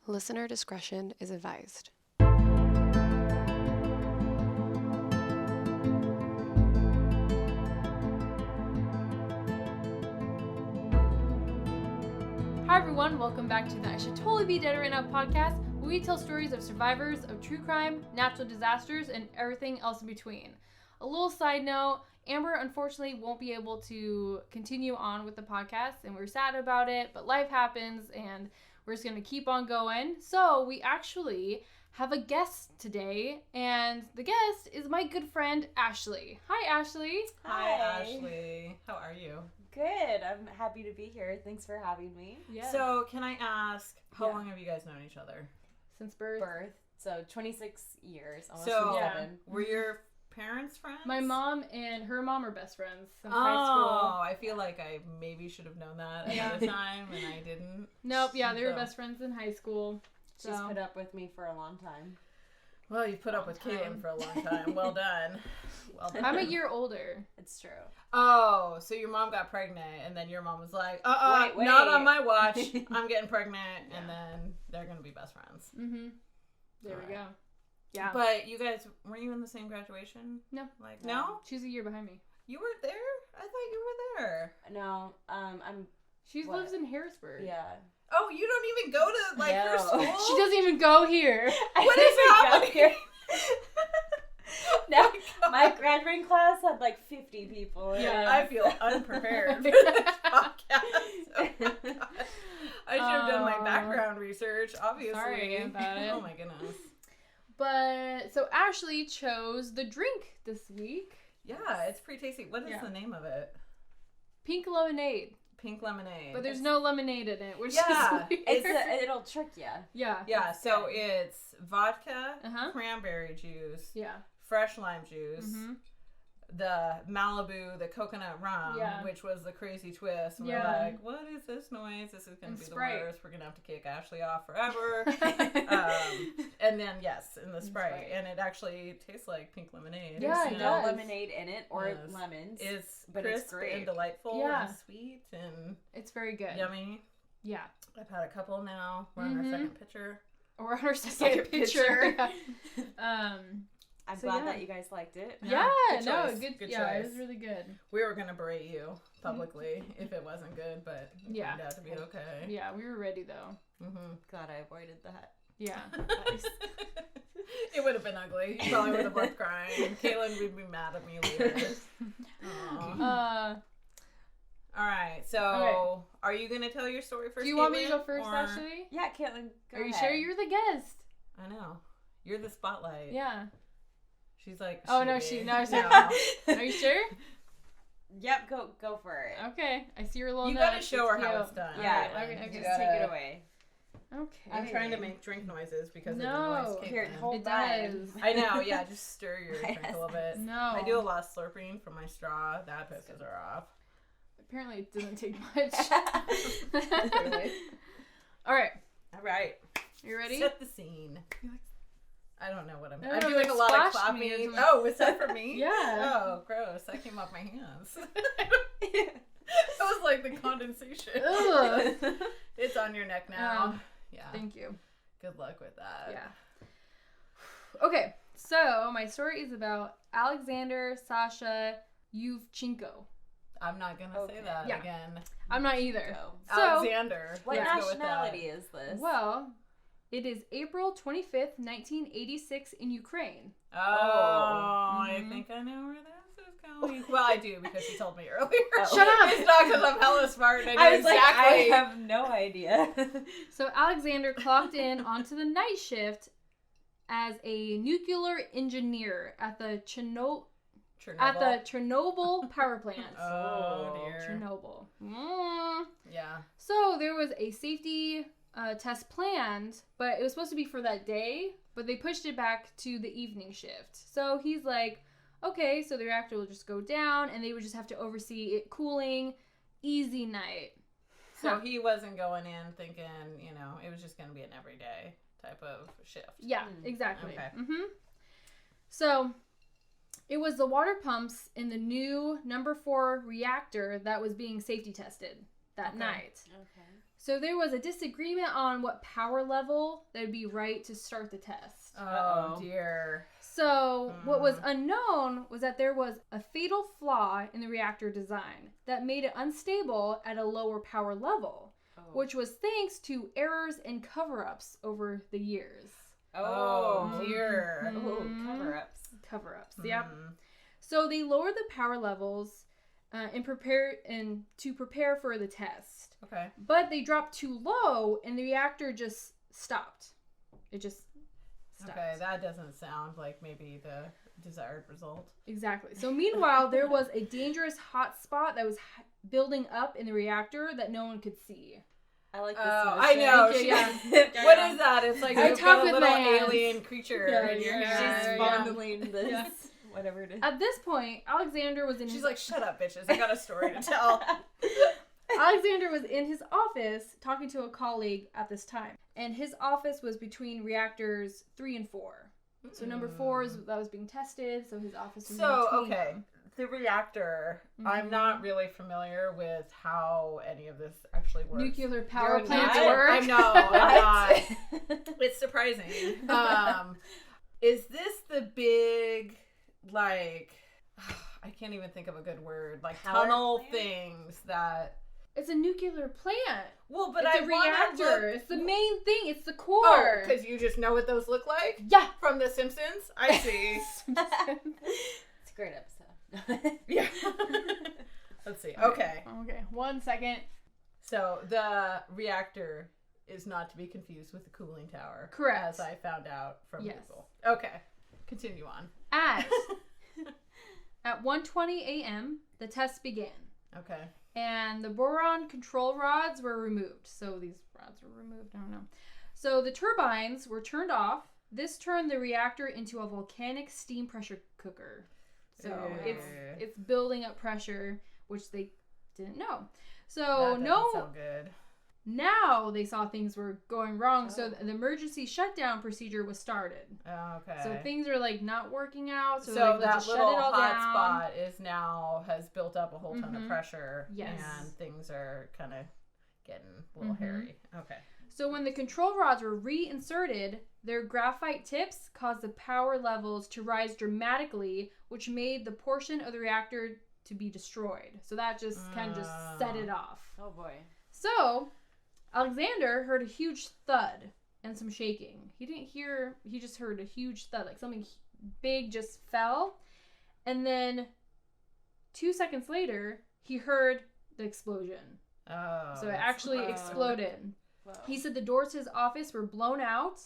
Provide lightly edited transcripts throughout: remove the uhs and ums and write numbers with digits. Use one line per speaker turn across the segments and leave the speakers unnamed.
Listener discretion is advised.
Hi everyone, welcome back to the I Should Totally Be Dead Right Now podcast, where we tell stories of survivors of true crime, natural disasters, and everything else in between. A little side note, Amber unfortunately won't be able to continue on with the podcast, and we're sad about it, but life happens, and we're just going to keep on going. So we actually have a guest today, and the guest is my good friend, Ashley. Hi, Ashley.
Hi, Ashley. How are you?
Good. I'm happy to be here. Thanks for having me.
Yes.
So, can I ask, how long have you guys known each other?
Since birth.
So 26 years, almost
So,
27.
Were your parents friends?
My mom and her mom are best friends since
Oh,
high school.
I feel like I maybe should have known that ahead of time, and I didn't.
Nope, yeah, they were best friends in high school.
She's put up with me for a long time.
Well, you put up with Caitlin for a long time. Well done. Well done.
I'm a year older.
It's true.
Oh, so your mom got pregnant, and then your mom was like,
Wait.
not on my watch. I'm getting pregnant, and then they're going to be best friends.
Mm-hmm. There we go. Yeah.
But you guys, weren't you in the same graduation?
No.
Like, no?
She's a year behind me.
You weren't there? I thought you were there.
No, I'm...
She lives in Harrisburg.
Yeah.
Oh, you don't even go to, like, her
No.
school?
She doesn't even go here.
What is happening?
No, my graduating class had like 50 people.
Yeah.
I feel unprepared for this podcast. Oh my God. I should have done my background research, obviously.
Sorry about it.
Oh my goodness.
But, so Ashley chose the drink this week.
Yeah, it's pretty tasty. What is the name of it?
Pink lemonade.
Pink lemonade.
But there's no lemonade in it, which is weird.
It'll trick you.
Yeah.
Yeah, so it's vodka,
Uh-huh.
cranberry juice,
Yeah.
fresh lime juice,
Mm-hmm.
the Malibu, the coconut rum, which was the crazy twist. And we're like, what is this noise? This is going to be
Sprite.
the worst. We're going to have to kick Ashley off forever. And then, yes, in the Sprite. And it actually tastes like pink lemonade.
Yeah,
There's
it
no
does.
lemonade in it or lemons.
It's
but
crisp
it's great.
and delightful and sweet and
It's very good.
yummy.
Yeah.
I've had a couple now. We're on our second pitcher.
Or on our second picture.
I'm glad that you guys liked it.
Yeah,
good choice.
good
Good
yeah, it
choice.
was really good.
We were going to berate you publicly if it wasn't good, but it turned out to be okay.
Yeah, we were ready though.
Mm-hmm.
Glad I avoided that.
Yeah.
It would have been ugly. You probably would have left crying. And Caitlin would be mad at me later. All right, so are you going to tell your story first?
Do you want me to
Caitlin,
go first,
or...
Ashley?
Yeah, Caitlin, go
Are you
ahead.
sure you're the guest?
I know. You're the spotlight.
Yeah.
She's like,
Oh, no, Are you sure?
Yep, go for it.
Okay, I see your little
You
notes.
gotta show her how it's done.
Yeah,
okay,
just take it away.
Okay.
I'm trying to make drink noises because
No.
of the noise.
Here,
Caitlin.
hold
It
mine.
does.
I know, yeah, just stir your drink a little bit.
No.
I do a lot of slurping from my straw. That pisses her off.
Apparently it doesn't take much.
Clearly.
All right.
All right.
You ready?
Set the scene. I don't know what I'm
No,
I'm doing a lot of
splashed me or
clapping.
something.
Oh, was that for me?
Yeah.
Oh, gross. That came off my hands. That was like the condensation.
Ugh.
It's on your neck now. Yeah.
Thank you.
Good luck with that.
Yeah. Okay, so my story is about Alexander Sasha Yuvchenko.
I'm not going to say that again.
I'm not either.
Go.
So,
Alexander.
What
Let's go with that.
nationality is this?
well, it is April 25th, 1986 in Ukraine.
Oh, I
Mhm.
think I know where this is going. Well, I do because she told me earlier.
Oh.
Shut up!
It's not because I'm hella smart. I know
I was
exactly.
like, I have no idea.
So Alexander clocked in onto the night shift as a nuclear engineer at the Chernobyl power plant.
Oh, dear.
Chernobyl.
Yeah.
So there was a safety test planned, but it was supposed to be for that day, but they pushed it back to the evening shift. So he's like, okay, so the reactor will just go down and they would just have to oversee it cooling. Easy night.
So he wasn't going in thinking, it was just going to be an everyday type of shift.
Yeah, exactly.
Okay.
Mm-hmm. So it was the water pumps in the new number 4 reactor that was being safety tested that night.
Okay.
So there was a disagreement on what power level that would be right to start the test.
Oh, dear.
So what was unknown was that there was a fatal flaw in the reactor design that made it unstable at a lower power level, which was thanks to errors and cover-ups over the years.
Oh, dear.
Cover-ups.
Cover-ups, yep. So they lowered the power levels to prepare for the test.
Okay.
But they dropped too low, and the reactor just stopped. It just stopped.
Okay, that doesn't sound like maybe the desired result.
Exactly. So meanwhile, there was a dangerous hot spot that was building up in the reactor that no one could see.
I like this.
I know.
Okay, yeah.
What is that? It's like
I
you've
talk
got a
with
little
my hands.
alien creature in your
Yeah.
hand.
She's fondling this.
Yeah.
Whatever it is.
At this point, Alexander was in
She's
his...
like, shut up, bitches. I got a story to tell.
Alexander was in his office talking to a colleague at this time. And his office was between reactors 3 and 4. So number 4 that was being tested, so his office was in between them.
The reactor. I'm not really familiar with how any of this actually works.
Nuclear power
You're
plants
not?
work.
I know. I'm not. It's surprising. Is this the big, like, I can't even think of a good word, like
Power
tunnel
plant?
things that...
It's a nuclear plant.
Well, but
It's
I
a
wanna
reactor.
look-
It's the main thing. It's the core.
Oh, because you just know what those look like?
Yeah.
From The Simpsons? I see.
It's a great episode.
Yeah. Let's see. Okay.
Okay. 1 second.
So the reactor is not to be confused with the cooling tower.
Correct.
As I found out from
Yes.
Google. Okay. Continue on.
At 1:20 a.m., the test began.
Okay.
And the boron control rods were removed. So these rods were removed. I don't know. So the turbines were turned off. This turned the reactor into a volcanic steam pressure cooker. So it's building up pressure, which they didn't know. So
that doesn't sound good.
now they saw things were going wrong. So the emergency shutdown procedure was started.
Okay.
So things are like not working out. So,
So
like,
that
just shut
little
it all
hot
down.
spot has built up a whole ton of pressure.
Yes.
And things are kind of getting a little hairy. Okay.
So when the control rods were reinserted, their graphite tips caused the power levels to rise dramatically, which made the portion of the reactor to be destroyed. So that just kind of just set it off.
Oh boy.
So Alexander heard a huge thud and some shaking. He just heard a huge thud, like something big just fell. And then 2 seconds later, he heard the explosion.
Oh.
So it actually exploded.
Whoa.
He said the doors to his office were blown out.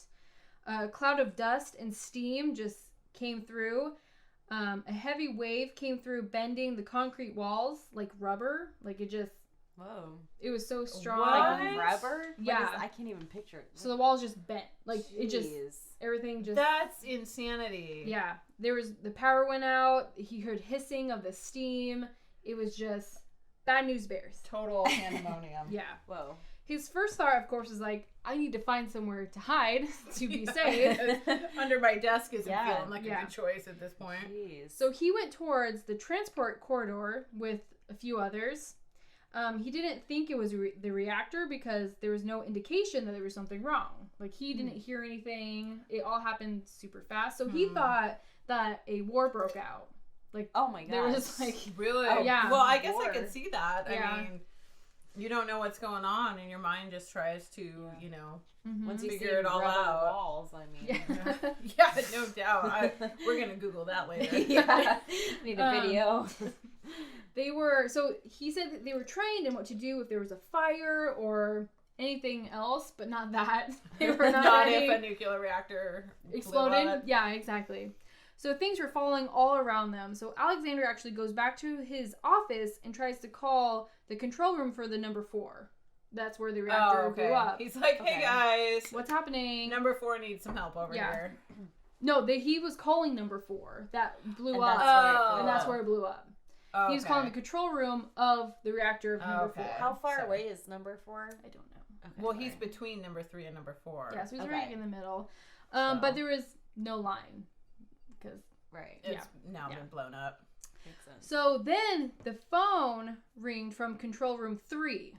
A cloud of dust and steam just came through. A heavy wave came through, bending the concrete walls like rubber. Like it just...
Whoa.
It was so strong.
What?
Like rubber?
Yeah.
I can't even picture it.
So the walls just bent. Like it just...
Jeez.
Everything just...
That's insanity.
Yeah. The power went out. He heard hissing of the steam. It was just bad news bears.
Total pandemonium.
Yeah.
Whoa.
His first thought, of course, is like, I need to find somewhere to hide to be safe.
Under my desk isn't
Yeah.
feeling like a good choice at this point.
Jeez.
So he went towards the transport corridor with a few others. He didn't think it was the reactor because there was no indication that there was something wrong. Like, he didn't hear anything. It all happened super fast. So he thought that a war broke out. Like,
oh my god.
there was like...
Really?
Oh, yeah.
Well, I guess
War.
I could see that.
Yeah.
I mean, you don't know what's going on, and your mind just tries to, you know,
Once you
figure
see
it all
rubber
out.
walls, I mean.
Yeah, no doubt. We're going to Google that later.
Yeah. Need a video.
So he said that they were trained in what to do if there was a fire or anything else, but not that. They were not ready.
If a nuclear reactor
Exploded.
blew up.
Yeah, exactly. So things were falling all around them. So Alexander actually goes back to his office and tries to call the control room for the number 4. That's where the reactor blew up.
He's like, hey guys,
What's happening?
number 4 needs some help over here.
No, he was calling number 4. That blew
And
up.
that's
And that's where it blew up.
Okay.
He was calling the control room of the reactor of number 4.
How far
So-
away is number 4?
I don't know.
Okay,
Well,
sorry.
he's between number 3 and number 4.
Yeah, so he's
Okay.
right in the middle.
So-
But there was no line. Because...
Right.
It's now been blown up.
Makes sense.
So then the phone ringed from control room 3.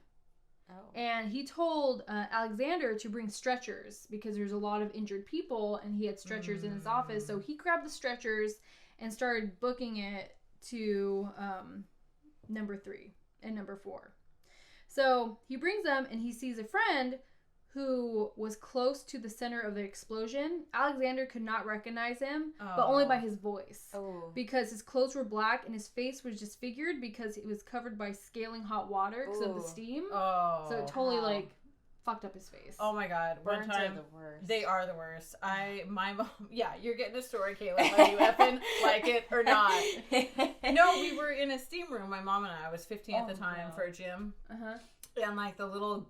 Oh.
And he told Alexander to bring stretchers because there's a lot of injured people and he had stretchers in his office. So he grabbed the stretchers and started booking it to number 3 and number 4. So he brings them and he sees a friend who was close to the center of the explosion. Alexander could not recognize him, but only by his voice.
Oh.
Because his clothes were black and his face was disfigured because it was covered by scaling hot water because of the steam.
Oh.
So it totally, like, fucked up his face.
Oh my God.
Burns
One time,
are the worst.
they are the worst. My mom, yeah, you're getting a story, Caitlin, whether you effing like it or not. No, we were in a steam room, my mom and I was 15 at the time for a gym. And like the little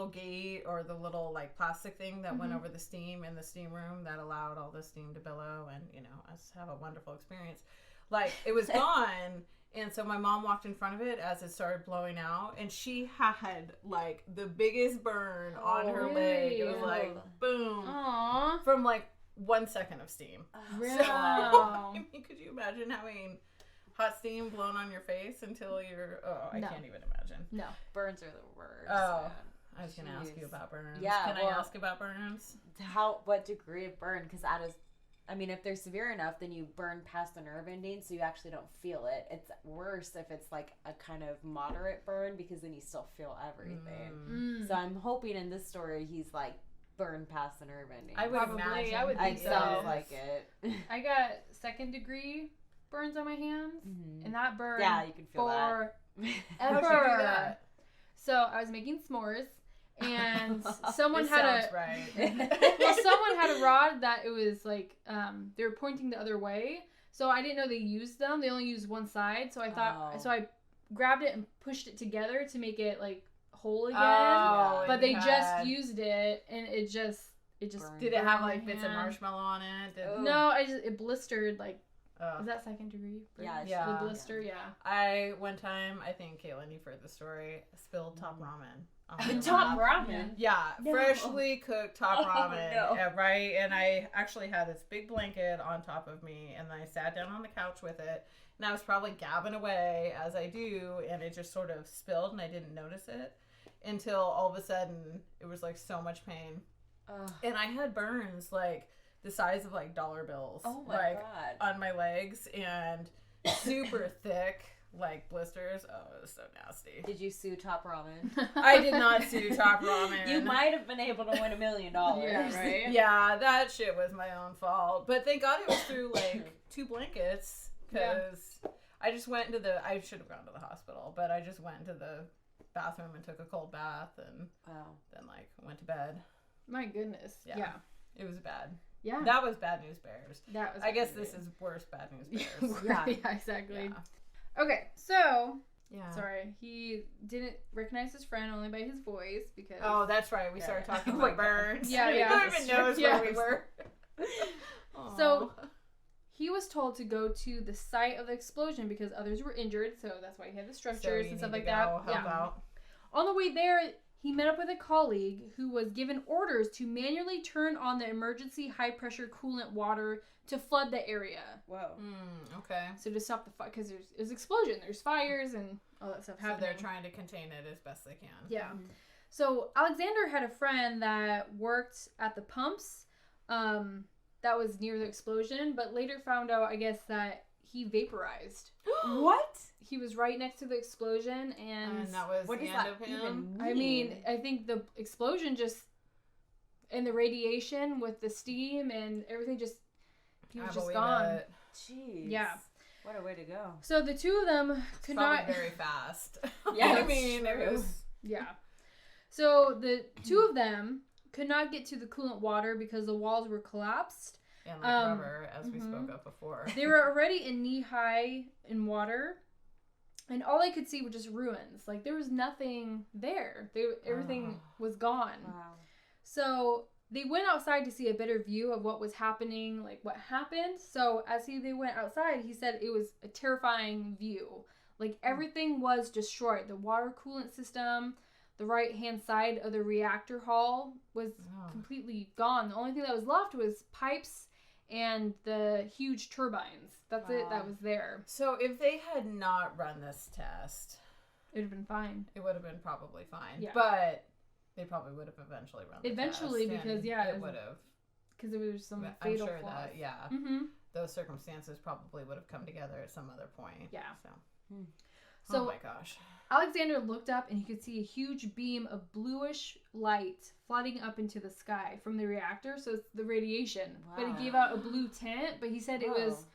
gate or the little like plastic thing that went over the steam in the steam room that allowed all the steam to billow and, you know, us have a wonderful experience. Like, it was gone. And so my mom walked in front of it as it started blowing out, and she had like the biggest burn on her leg. It was like boom.
Aww.
From like 1 second of steam.
Wow.
So, I mean, could you imagine having hot steam blown on your face until you're... Oh, I can't even imagine.
No.
Burns are the worst.
Oh,
man.
I was going to ask you about burns.
Yeah,
Can I ask about burns?
What degree of burn? Because that is, I mean, if they're severe enough, then you burn past the nerve ending, so you actually don't feel it. It's worse if it's like a kind of moderate burn, because then you still feel everything. So I'm hoping in this story he's like burned past the nerve ending.
I would imagine.
I would think
It
so.
sounds like it.
I got 2nd degree burns on my hands, and that burned
you can feel that.
How'd you do that?
So I was making s'mores, and someone
This
had
sounds right.
someone had a rod that it was like they were pointing the other way. So I didn't know they used them. They only used one side. So I thought so I grabbed it and pushed it together to make it like whole again.
Oh,
but they just used it and it just
Burned.
Did it have like
my
bits of
hand.
marshmallow on it?
No, it blistered like. Is that 2nd degree?
Yeah,
The blister,
I one time, I think Caitlin, you've heard the story, spilled top ramen.
Top ramen?
Yeah,
No.
freshly cooked top ramen.
no.
Yeah, right? And I actually had this big blanket on top of me, and I sat down on the couch with it, and I was probably gabbing away as I do, and it just sort of spilled, and I didn't notice it until all of a sudden it was like so much pain. And I had burns like the size of like dollar bills.
Oh my
like,
God.
on my legs, and super thick like blisters. Oh, it was so nasty.
Did you sue Top Ramen?
I did not sue Top Ramen.
You might have been able to win $1 million.
Yeah, right?
Yeah, that shit was my own fault. But thank God it was through like 2 blankets, because I just went into I should have gone to the hospital, but I just went into the bathroom and took a cold bath and then like went to bed.
My goodness. Yeah.
It was bad.
Yeah.
That was Bad News Bears.
That was
I guess this is worse Bad News Bears.
yeah, exactly.
Yeah.
Okay, so
Yeah.
sorry, he didn't recognize his friend only by his voice because.
Oh, that's right. We started talking
Oh my
about burns.
Yeah, yeah.
No one even knows where we were.
So he was told to go to the site of the explosion because others were injured, so that's why he had the stretchers and stuff like that.
Help out.
On the way there, he met up with a colleague who was given orders to manually turn on the emergency high-pressure coolant water to flood the area.
Whoa.
Okay.
So to stop the fire, because there's explosion, there's fires and all that stuff
So
happening.
they're trying to contain it as best they can.
Yeah. So Alexander had a friend that worked at the pumps that was near the explosion, but later found out, I guess, that he vaporized.
What?
He was right next to the explosion, and
that was
What
the
does
end
that
of him.
even mean?
I mean, I think the explosion just, and the radiation with the steam and everything he was just gone.
Jeez.
Yeah.
What a way to go.
So the two of them could not.
Very fast.
Yeah,
I
that's
mean, it
true.
was.
Yeah. So the two of them could not get to the coolant water because the walls were collapsed.
And like rubber, as we spoke of before.
They were already in knee-high in water, and all they could see were just ruins. Like, there was nothing there. Everything was gone.
Wow.
So they went outside to see a better view of what was happening, like what happened. So as they went outside, he said it was a terrifying view. Like, everything was destroyed. The water coolant system, the right-hand side of the reactor hall was completely gone. The only thing that was left was pipes and the huge turbines. That's it. That was there.
So if they had not run this test,
It would have been fine.
It would have been probably fine.
Yeah.
But they probably would have eventually run the test,
Because, yeah.
it would have.
Because it was some
I'm
fatal
sure
flaws.
that, yeah.
Mm-hmm.
Those circumstances probably would have come together at some other point.
Yeah.
So.
So
Oh my gosh.
Alexander looked up and he could see a huge beam of bluish light flooding up into the sky from the reactor. So it's the radiation.
Wow.
But it gave out a blue tint. But he said it was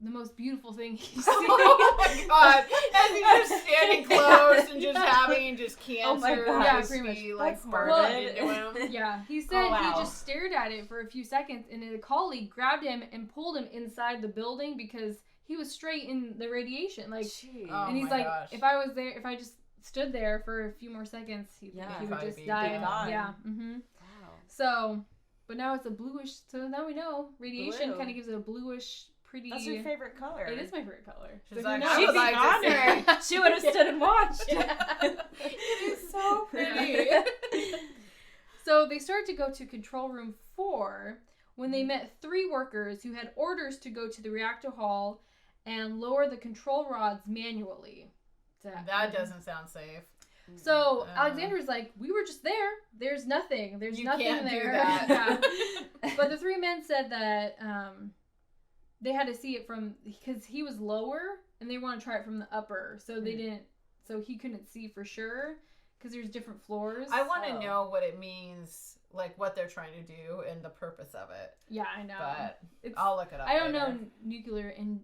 the most beautiful thing he's seen.
Oh my god. And he's just standing close and just having just cancer.
my God.
Yeah,
just
pretty much.
be like
That's
burned
morbid.
into him.
Yeah, he said
Oh, wow.
he just stared at it for a few seconds, and a colleague grabbed him and pulled him inside the building because he was straight in the radiation. Like,
Jeez.
Oh
and he's
my
like,
gosh.
if I was there, if I just stood there for a few more seconds, he would
Probably
just
be
die.
gone.
Yeah. Mm-hmm.
Wow.
So, but now it's a bluish. So now we know radiation
Blue.
kind of gives it a bluish, pretty.
That's your favorite color.
It is my favorite color.
She's
So
like,
who
I
knows?
would like to see.
She would have stood and watched.
It is so pretty.
So they started to go to control room 4 when they met 3 workers who had orders to go to the reactor hall and lower the control rods manually.
That doesn't sound safe.
So Alexander's like, we were just there. There's nothing. There's
You
nothing
can't
there.
do that.
Yeah. But the 3 men said that they had to see it from, because he was lower and they want to try it from the upper. So they didn't, so he couldn't see for sure because there's different floors.
I want to know what it means, like what they're trying to do and the purpose of it.
Yeah, I know.
But
It's,
I'll look it up.
I don't
later.
know nuclear and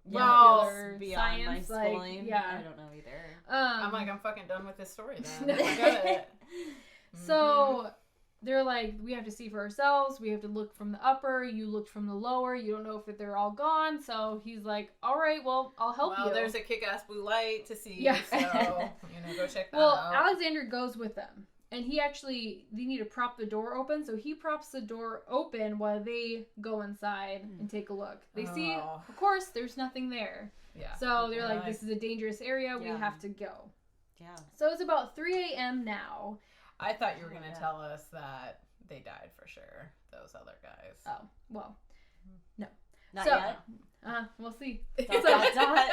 Well,
nuclear
beyond
science,
my schooling.
like, yeah.
I don't know either.
I'm like, I'm fucking done with this story then. Forget it.
So they're like, we have to see for ourselves. We have to look from the upper. You looked from the lower. You don't know if they're all gone. So he's like, all right, well, I'll help you.
Well, there's a kick-ass blue light to see.
Yeah.
So, go check that
Well,
out.
Alexander goes with them. And they need to prop the door open. So he props the door open while they go inside and take a look. They see, of course, there's nothing there.
Yeah.
So they're like, this is a dangerous area. We have to go.
Yeah.
So it's about 3 a.m. now.
I thought you were going to tell us that they died for sure, those other guys.
Oh, well, no.
Not
So,
yet.
We'll see.
Dot, dot, dot.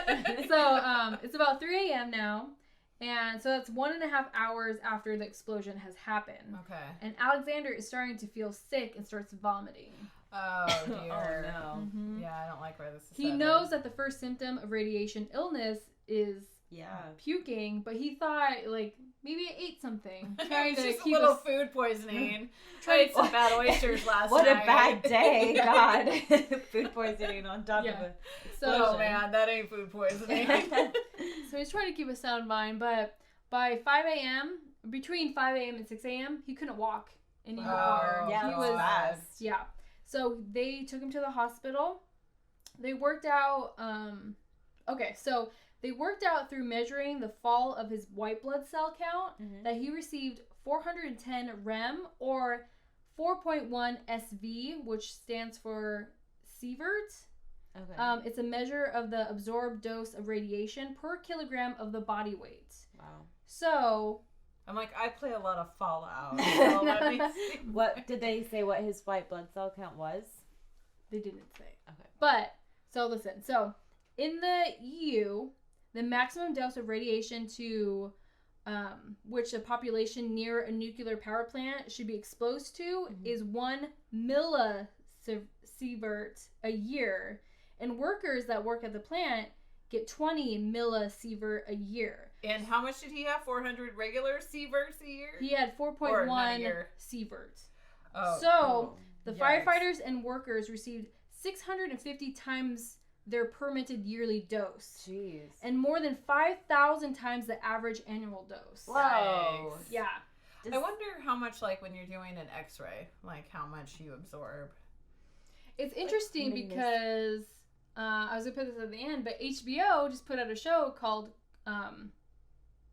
So it's about 3 a.m. now. And so that's 1.5 hours after the explosion has happened.
Okay.
And Alexander is starting to feel sick and starts vomiting.
Oh, dear.
Oh, no.
Mhm.
Yeah, I don't like where this is
He knows that the first symptom of radiation illness is puking, but he thought, like, maybe I ate something. Trying
It's
to
just a
keep
little
us...
food poisoning. I ate some bad oysters last
What
night.
a bad day. God. Food poisoning on top of it.
Oh, man, that ain't food poisoning.
So he's trying to keep a sound mind, but by 5 a.m., between 5 a.m. and 6 a.m., he couldn't walk anymore.
Oh,
yeah,
he was
fast.
Yeah. So they took him to the hospital. They worked out they worked out through measuring the fall of his white blood cell count that he received 410 rem or 4.1 SV, which stands for sievert.
Okay.
It's a measure of the absorbed dose of radiation per kilogram of the body weight.
Wow.
So
I'm like, I play a lot of Fallout. So let me see.
What did they say what his white blood cell count was?
they didn't say.
Okay.
But so listen. So in the EU, the maximum dose of radiation to which a population near a nuclear power plant should be exposed to is 1 millisievert a year. And workers that work at the plant get 20 millisievert a year.
And how much did he have? 400 regular sieverts a year?
He had
Or not a
4.1
year.
sievert.
Oh.
So the
Yikes.
firefighters and workers received 650 times their permitted yearly dose.
Jeez.
And more than 5,000 times the average annual dose.
Whoa.
Yikes.
Yeah.
I wonder how much, like, when you're doing an x-ray, like, how much you absorb.
It's interesting
minus-
because I was going to put this at the end, but HBO just put out a show called...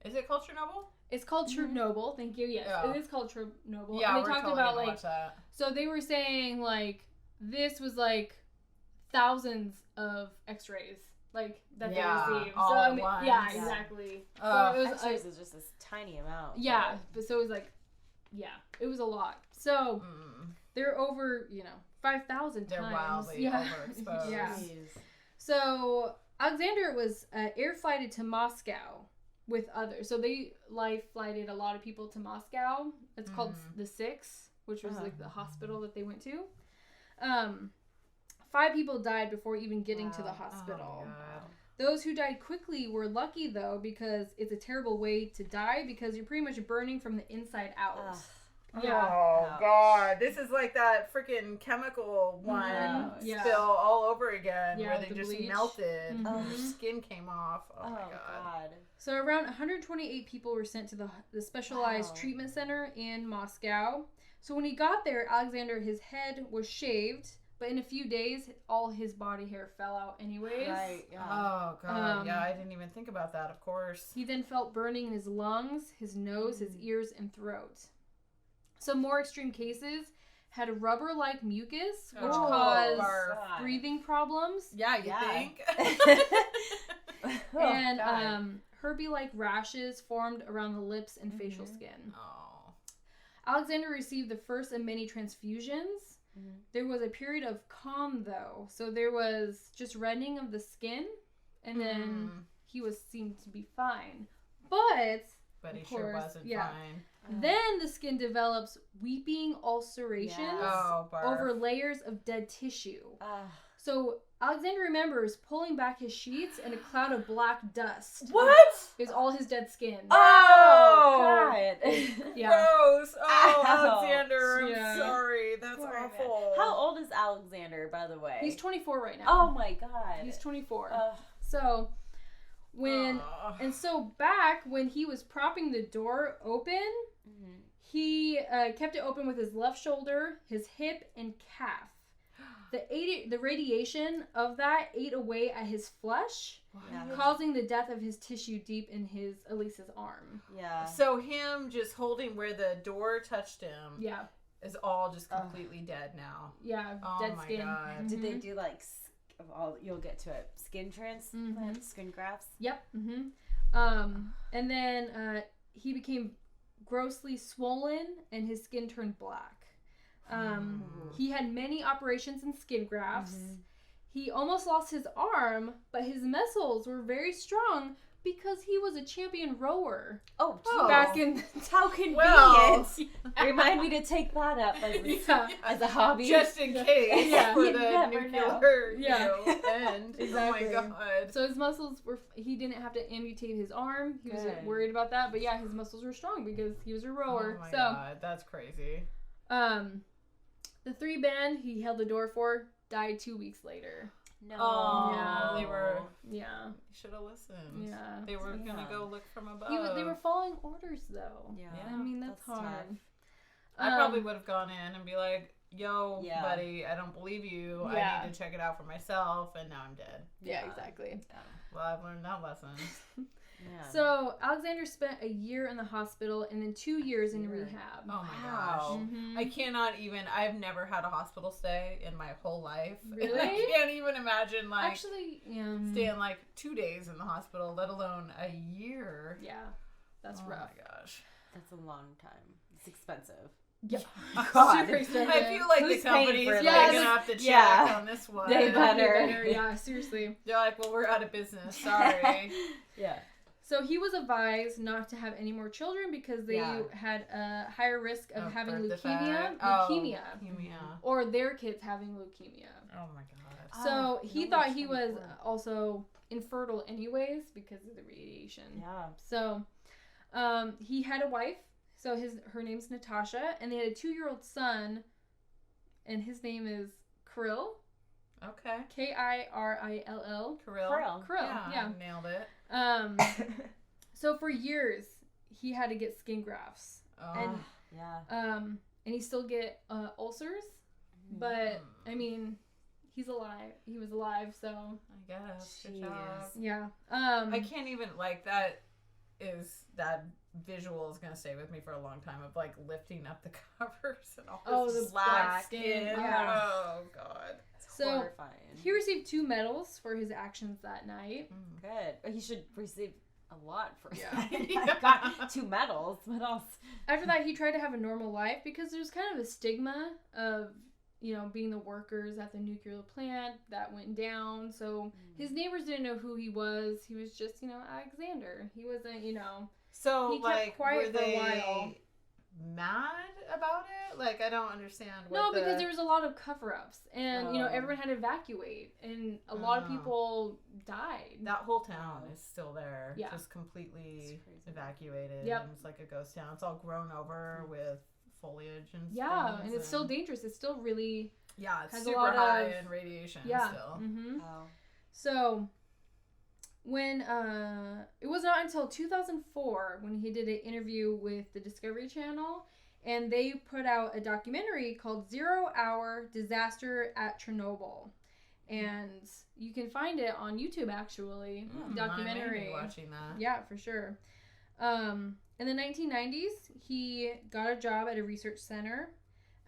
Is it called Chernobyl?
it's called Chernobyl. Thank you. Yes,
Yeah.
it is called Chernobyl.
Yeah,
and they
we're
talked
totally
about,
gonna
like...
watch that.
So they were saying, like, this was, like, thousands of x-rays. Like, that
Yeah,
they received.
all
So,
at
yeah,
once.
exactly.
Oh,
so it was...
X-rays is just this tiny amount.
yeah, but so it was, like... Yeah, it was a lot. So...
Mm.
They're over, 5,000 times.
They're wildly
yeah.
overexposed.
Yeah.
Jeez.
So Alexander was air flighted to Moscow with others. So they flighted a lot of people to Moscow. It's called the Six, which was like the hospital that they went to. 5 people died before even getting to the hospital.
Oh,
Those who died quickly were lucky, though, because it's a terrible way to die because you're pretty much burning from the inside out. Yeah.
Oh, God. This is like that freaking chemical one spill all over again where they just
bleach.
melted and their skin came off. Oh, my God.
So around 128 people were sent to the specialized treatment center in Moscow. So when he got there, Alexander, his head was shaved, but in a few days, all his body hair fell out anyways.
Right, yeah.
Oh, God. Yeah, I didn't even think about that, of course.
He then felt burning in his lungs, his nose, his ears, and throat. Some more extreme cases had rubber-like mucus, which caused breathing problems.
Yeah, you think?
And herpes-like rashes formed around the lips and facial skin.
Oh.
Alexander received the first of many transfusions. There was a period of calm, though. So there was just reddening of the skin, and then he seemed to be fine. But
he sure wasn't fine.
Then the skin develops weeping ulcerations over layers of dead tissue. So Alexander remembers pulling back his sheets and a cloud of black dust.
What?
Is all his dead skin.
Oh, God.
Yeah.
Gross. Oh,
Ow.
Alexander, I'm sorry. That's awful.
How old is Alexander, by the way?
He's 24 right now.
Oh, my God.
He's 24. So back when he was propping the door open, he kept it open with his left shoulder, his hip, and calf. The radiation of that ate away at his flesh, causing the death of his tissue deep in Elisa's arm.
Yeah.
So him just holding where the door touched him is all just completely dead now.
Yeah,
oh
dead
my
skin.
God.
Did they do like you'll get to it, skin transplants, skin grafts?
Yep. And then he became grossly swollen and his skin turned black. He had many operations and skin grafts. He almost lost his arm, but his muscles were very strong because he was a champion rower.
Oh,
back in
how convenient.
Well,
remind me to take that up as a hobby.
Just in case for the nuclear end.
Exactly.
Oh my God.
So his muscles he didn't have to amputate his arm. He wasn't worried about that. But yeah, his muscles were strong because he was a rower.
Oh my God, that's crazy.
The 3 men he held the door for died 2 weeks later.
No.
Oh, they were.
Yeah.
You should have listened.
Yeah.
They were gonna go look from above.
They were following orders though.
Yeah.
I mean that's hard.
Tough.
I probably would have gone in and be like, "Yo, buddy, I don't believe you. I need to check it out for myself." And now I'm dead.
Yeah, exactly.
Yeah. Well, I've learned that lesson.
So Alexander spent a year in the hospital and then 2 years in rehab.
Oh my gosh. I cannot even, I've never had a hospital stay in my whole life.
Really?
I can't even imagine staying like 2 days in the hospital, let alone a year.
Yeah. That's rough.
Oh my gosh.
That's a long time. It's expensive.
Yeah.
God.
Super expensive.
I feel like
Who's
the company's
paying for
gonna
this?
have to check on this one.
They better.
Yeah, seriously.
They're like, well, we're out of business. Sorry.
Yeah.
So he was advised not to have any more children because they had a higher risk of having leukemia. Or their kids having leukemia.
Oh my God.
So he thought he was also infertile anyways because of the radiation.
Yeah.
So he had a wife. So her name's Natasha, and they had a 2-year-old son, and his name is Kirill.
Okay.
Kirill.
Kirill.
Yeah.
Nailed it.
So for years he had to get skin grafts. And he still get ulcers, but I mean he's alive. He was alive, so
I guess. Good job.
Yeah.
I can't even that visual is gonna stay with me for a long time of like lifting up the covers and all this black skin.
Yeah.
Oh God.
So
horrifying.
He received 2 medals for his actions that night.
Good. He should receive a lot for
that.
God, 2 medals. What else?
After that, he tried to have a normal life because there's kind of a stigma of, being the workers at the nuclear plant that went down. So his neighbors didn't know who he was. He was just, Alexander. He wasn't,
So,
he kept
like,
quiet
were
for a
they
while.
mad about it? Like, I don't understand.
No, because there was a lot of cover-ups. And,
Oh.
everyone had to evacuate. And a lot of people died.
That whole town is still there.
Yeah.
Just completely
It's crazy.
evacuated.
Yep.
And it's like a ghost town. It's all grown over with foliage and
Yeah,
things,
and it's still dangerous. It's still really...
Yeah, it's
has a
super
lot
high
of-
in radiation
Yeah.
still.
Mm-hmm.
Oh.
So, when it was not until 2004 when he did an interview with the Discovery Channel, and they put out a documentary called 0 Hour Disaster at Chernobyl. And you can find it on YouTube, actually. Documentary.
I may be watching that.
Yeah, for sure. In the 1990s, he got a job at a research center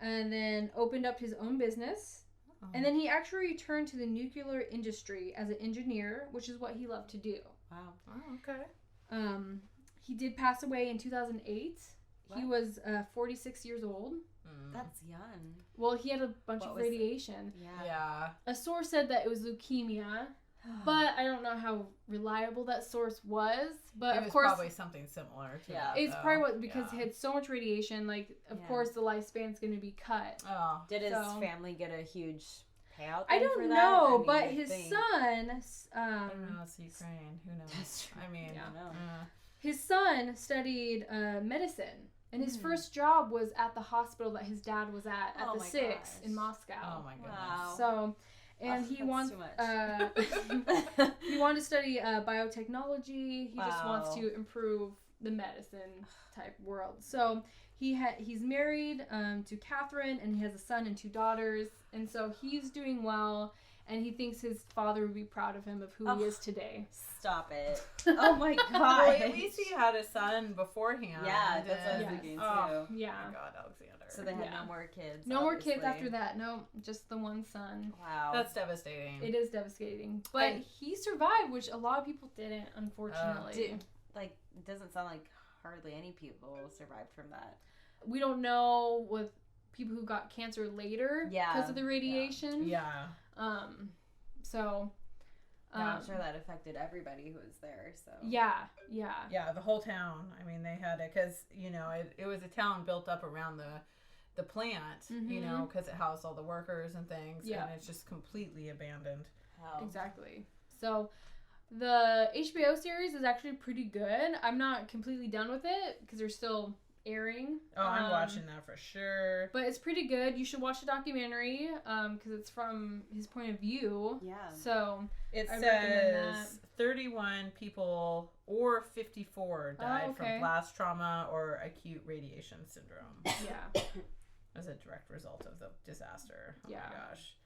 and then opened up his own business.
Oh.
And then he actually returned to the nuclear industry as an engineer, which is what he loved to do.
Wow.
Oh, okay.
He did pass away in 2008. He
What?
was 46 years old.
That's young.
Well, he had a bunch
What
of
was it?
radiation.
Yeah.
A source said that it was leukemia, but I don't know how reliable that source was. But
It
of
was
course,
probably something similar to
Yeah.
that,
it's
though.
probably what, because
Yeah.
he had so much radiation. Like, of
Yeah.
course, the lifespan's going to be cut.
Oh.
Did his
So-
family get a huge payout?
I
then
don't
for that?
know,
I mean,
but
you'd
his
think.
son,
I don't know. It's Ukraine. Who knows?
That's true.
I mean,
Yeah.
I don't know.
his son studied medicine, and his first job was at the hospital that his dad was at
Oh
the
my
6 in
gosh.
Moscow.
Oh my goodness.
Wow.
So, and
Oh,
he
that's
wants
too much.
he wanted to study biotechnology. He just wants
Wow.
to improve the medicine type world. So he's married to Catherine, and he has a son and 2 daughters. And so he's doing well, and he thinks his father would be proud of him of who he is today.
Stop it. Oh my god.
Well, at least he had a son beforehand.
Yeah, that's what I was
and-
thinking
Oh,
too.
Yeah.
my God, Alexander.
So they had
Yeah.
no more kids.
No more kids
obviously.
after that. No, just the one son.
Wow.
That's devastating.
It is devastating. But
And-
he survived, which a lot of people didn't, unfortunately.
It doesn't sound like hardly any people survived from that.
We don't know with people who got cancer later
Yeah.
because of the radiation.
Yeah.
So,
Yeah, I'm sure that affected everybody who was there. So
yeah.
Yeah, the whole town. I mean, they had it because, it was a town built up around the plant,
Mhm.
because it housed all the workers and things.
Yeah.
And it's just completely abandoned.
Wow.
Exactly. So, the HBO series is actually pretty good. I'm not completely done with it because they're still airing.
Oh, I'm watching that for sure.
But it's pretty good. You should watch the documentary because it's from his point of view.
Yeah.
So,
It
I recommend
says 31 people or 54 died
okay.
from blast trauma or acute radiation syndrome
yeah.
as a direct result of the disaster. Oh
Yeah.
my gosh.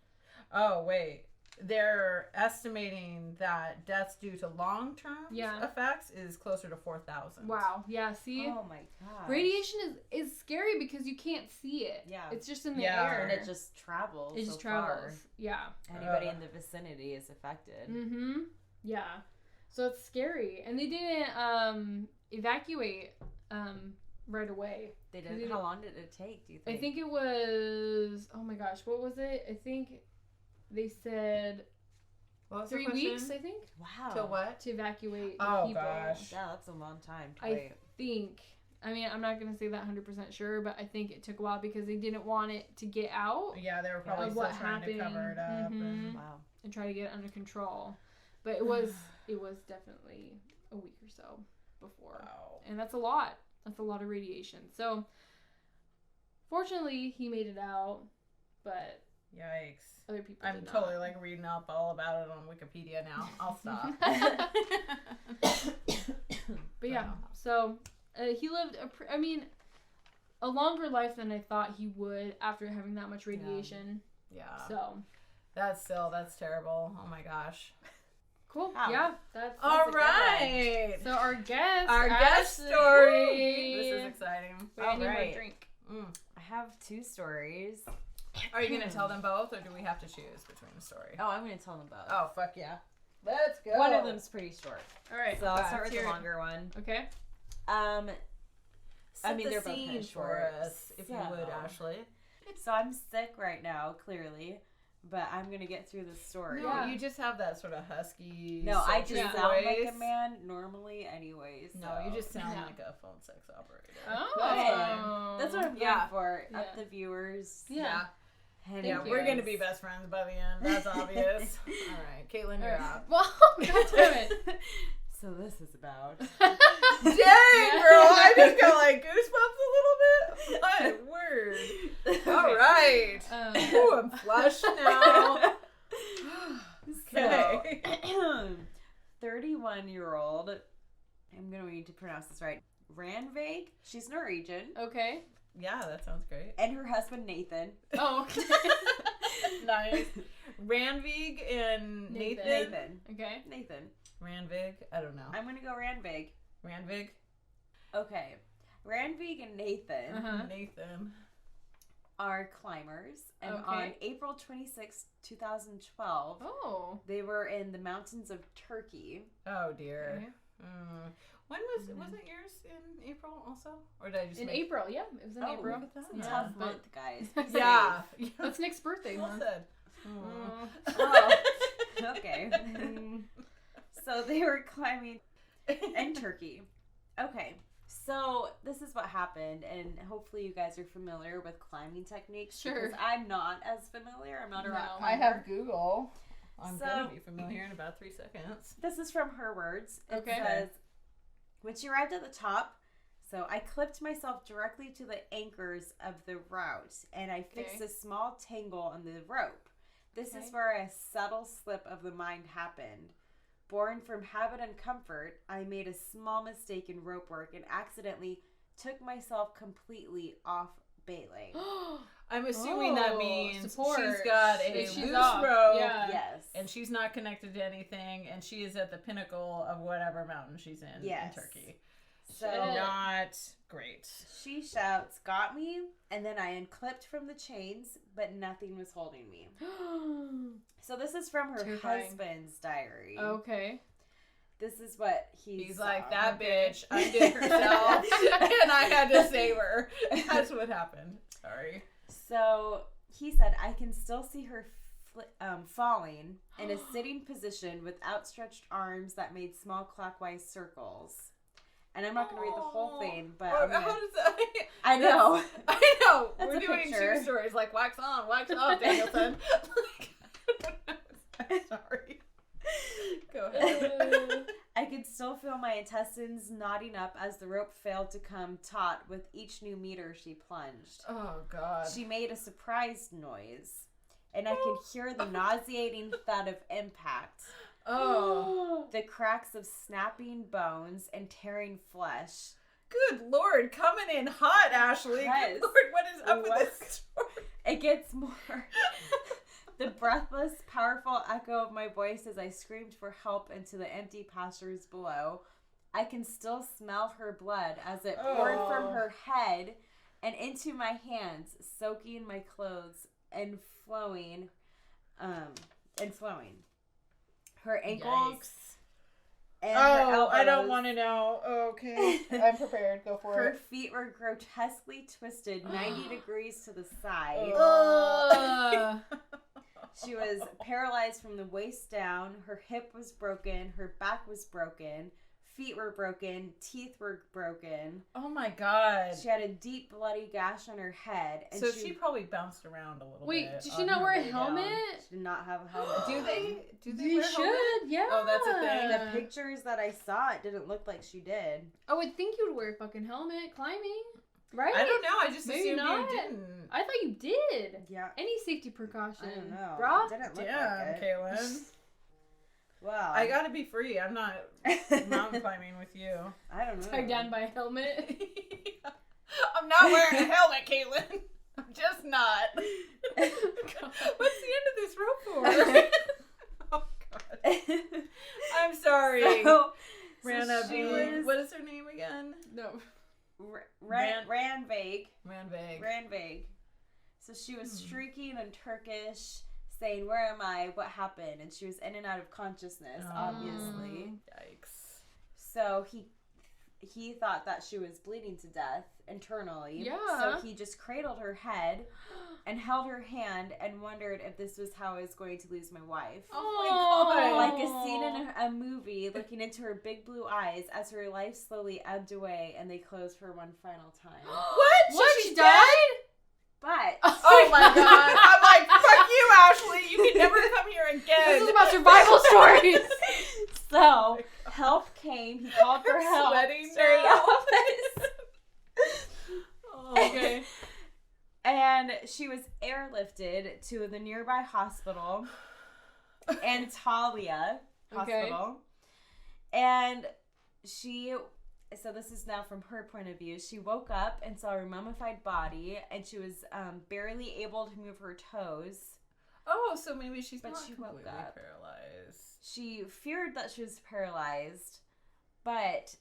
Oh, wait. They're estimating that deaths due to long-term
Yeah.
effects is closer to 4,000.
Wow. Yeah, see?
Oh my god.
Radiation is scary because you can't see it.
Yeah.
It's just in the
Yeah.
air.
And it just travels.
It just
so far.
travels. Yeah.
Anybody in the vicinity is affected.
Mm-hmm. Yeah. So it's scary. And they didn't evacuate right away.
They
They
did.
didn't-
How long did it take? Do you think?
I think it was, oh my gosh, what was it? I think they said
What was
3
the question?
weeks, I think,
Wow.
To what?
to evacuate the
Oh,
people.
gosh.
Yeah, that's a long time to
I
wait.
think. I mean, I'm not going to say that 100% sure, but I think it took a while because they didn't want it to get out
Yeah, they were probably
of
still
what
trying
happened.
to cover it up.
Mhm.
Wow.
and try to get it under control. But it was definitely a week or so before.
Wow.
And that's a lot. That's a lot of radiation. So fortunately he made it out, but
Yikes.
other people
I'm
did
totally
not.
like reading up all about it on Wikipedia now. I'll stop.
But yeah, so he lived a longer life than I thought he would after having that much radiation.
Yeah.
So
That's terrible. Oh my gosh.
cool.
Wow.
Yeah, that's
All
a good one.
right.
So our guest,
Our guest
Ashley.
story. This is exciting.
Wait, I need more
Alright.
drink.
I have 2 stories.
Are you going to tell them both, or do we have to choose between the story?
Oh, I'm going to tell them both.
Oh, fuck yeah. Let's go.
One of them's pretty short.
All right.
So I'll
let's
start with
hear
the
it.
longer one.
Okay.
Set
I mean,
the
they're both
scene
kind of
for
us, if you would,
So-
Ashley.
So I'm sick right now, clearly, but I'm gonna get through this story.
No, you just have that sort of husky.
No, I
sultry
just sound like
voice.
a man normally, anyways.
No,
so.
you just sound like a phone sex operator.
Oh.
That's what I'm going for.
Yeah.
Up the viewers.
Yeah.
Thank
Yeah,
you.
we're gonna be best friends by the end. That's obvious. All right, Caitlin, you're out.
Well, God damn it.
So this is about.
Dang, girl, I just got like goosebumps a little bit. My word. All right. Ooh, I'm flushed now. Okay.
So, 31-year-old, I'm going to need to pronounce this right, Ranveig, she's Norwegian,
Okay.
Yeah, that sounds great.
and her husband Nathan.
Oh, okay.
Nice. Ranvig and Nathan.
Nathan.
Okay.
Nathan.
Ranvig? I don't know.
I'm going to go Ranveig.
Ranvig?
Okay. Ranveig and Nathan
Uh-huh.
Nathan.
are climbers, and
Okay.
on April 26, 2012,
Oh.
they were in the mountains of Turkey.
Oh, dear.
Okay.
When wasn't yours in April also? Or did I just
In
make...
April, yeah. It was in April.
look at that.
It's a
Yeah,
tough
but-
month, guys.
Yeah.
That's Nick's birthday
Well
month.
said.
Oh, okay. So they were climbing in Turkey. Okay, so this is what happened, and hopefully you guys are familiar with climbing techniques.
Sure.
Because I'm not as familiar. I'm not a rock
No,
I
climber.
have Google. I'm
So-
gonna be familiar in about 3 seconds.
This is from her words. It
Okay.
says, when she arrived at the top, so I clipped myself directly to the anchors of the route, and I fixed
Okay.
a small tangle on the rope. This
Okay.
is where a subtle slip of the mind happened. Born from habit and comfort, I made a small mistake in rope work and accidentally took myself completely off bailing.
I'm assuming that
Oh,
means
support.
she's got a
She's
loose
off.
rope
Yeah.
Yes.
and she's not connected to anything and she is at the pinnacle of whatever mountain she's in
Yes.
Turkey.
So
Shit.
Not great.
she shouts, "Got me," and then I unclipped from the chains, but nothing was holding me. So this is from her
Terrifying.
husband's diary.
Okay.
This is what
He's
saw.
like, that bitch undid herself and I had to save her. That's what happened. Sorry.
So he said, I can still see her falling in a sitting position with outstretched arms that made small clockwise circles. And I'm not going to read the whole thing, but I'm
How
gonna,
does that...
I know.
I know.
That's
We're
a
doing
picture.
two stories like wax on, wax off, Danielson. I'm sorry. Go ahead.
I could still feel my intestines knotting up as the rope failed to come taut with each new meter she plunged.
Oh, God.
She made a surprised noise, and I could hear the nauseating thud of impact.
Oh.
The cracks of snapping bones and tearing flesh.
Good Lord, coming in hot, Ashley.
Yes.
Good Lord, what is up with this story?
It gets more. The breathless, powerful echo of my voice as I screamed for help into the empty pastures below. I can still smell her blood as it poured from her head and into my hands, soaking my clothes and flowing. Her ankles.
Yikes.
And her elbows.
I don't want to know. Okay. I'm prepared. Go for
Her
it.
feet were grotesquely twisted 90 degrees to the side.
Ugh.
She was paralyzed from the waist down. Her hip was broken. Her back was broken. Feet were broken. Teeth were broken.
Oh my God.
She had a deep bloody gash on her head. And
So she probably bounced around a little
Wait,
bit.
did she
on
not
her
wear a
way
helmet?
down.
She did not have a helmet.
Do they
You
wear
should,
helmets?
yeah.
Oh, that's a thing?
The pictures that I saw, it didn't look like she did.
I would think you would wear a fucking helmet climbing, right?
I don't know. I just
Maybe
assumed
not.
you didn't.
I thought you did.
Yeah.
Any safety precaution.
I don't know.
Brah?
It didn't look
Damn,
like it.
Caitlin.
Wow.
I gotta be free. I'm not mountain climbing with you.
I don't know.
Tied down by a helmet.
I'm not wearing a helmet, Caitlin. I'm just not. What's the end of this rope for? Oh, God. I'm sorry.
So,
Rana
she
B.
was-
What is her name again?
No.
Ranveig.
Ranvig.
So she was shrieking in Turkish, saying, "Where am I? What happened?" And she was in and out of consciousness, obviously.
Yikes.
So he thought that she was bleeding to death, internally.
Yeah.
So he just cradled her head and held her hand and wondered if this was how I was going to lose my wife.
Oh my God.
Like a scene in a movie, looking into her big blue eyes as her life slowly ebbed away and they closed for one final time.
What?
She died?
But
Oh my God. I'm like, fuck you, Ashley. You can never come here again.
This is about survival stories.
so help came. He called for help.
Sweating
to the
now.
office.
Oh, okay.
And she was airlifted to the nearby hospital, Antalya Hospital. And so this is now from her point of view. She woke up and saw her mummified body, and she was barely able to move her toes.
Oh, so maybe she's
But
not
she woke
completely
up.
paralyzed.
She feared that she was paralyzed, but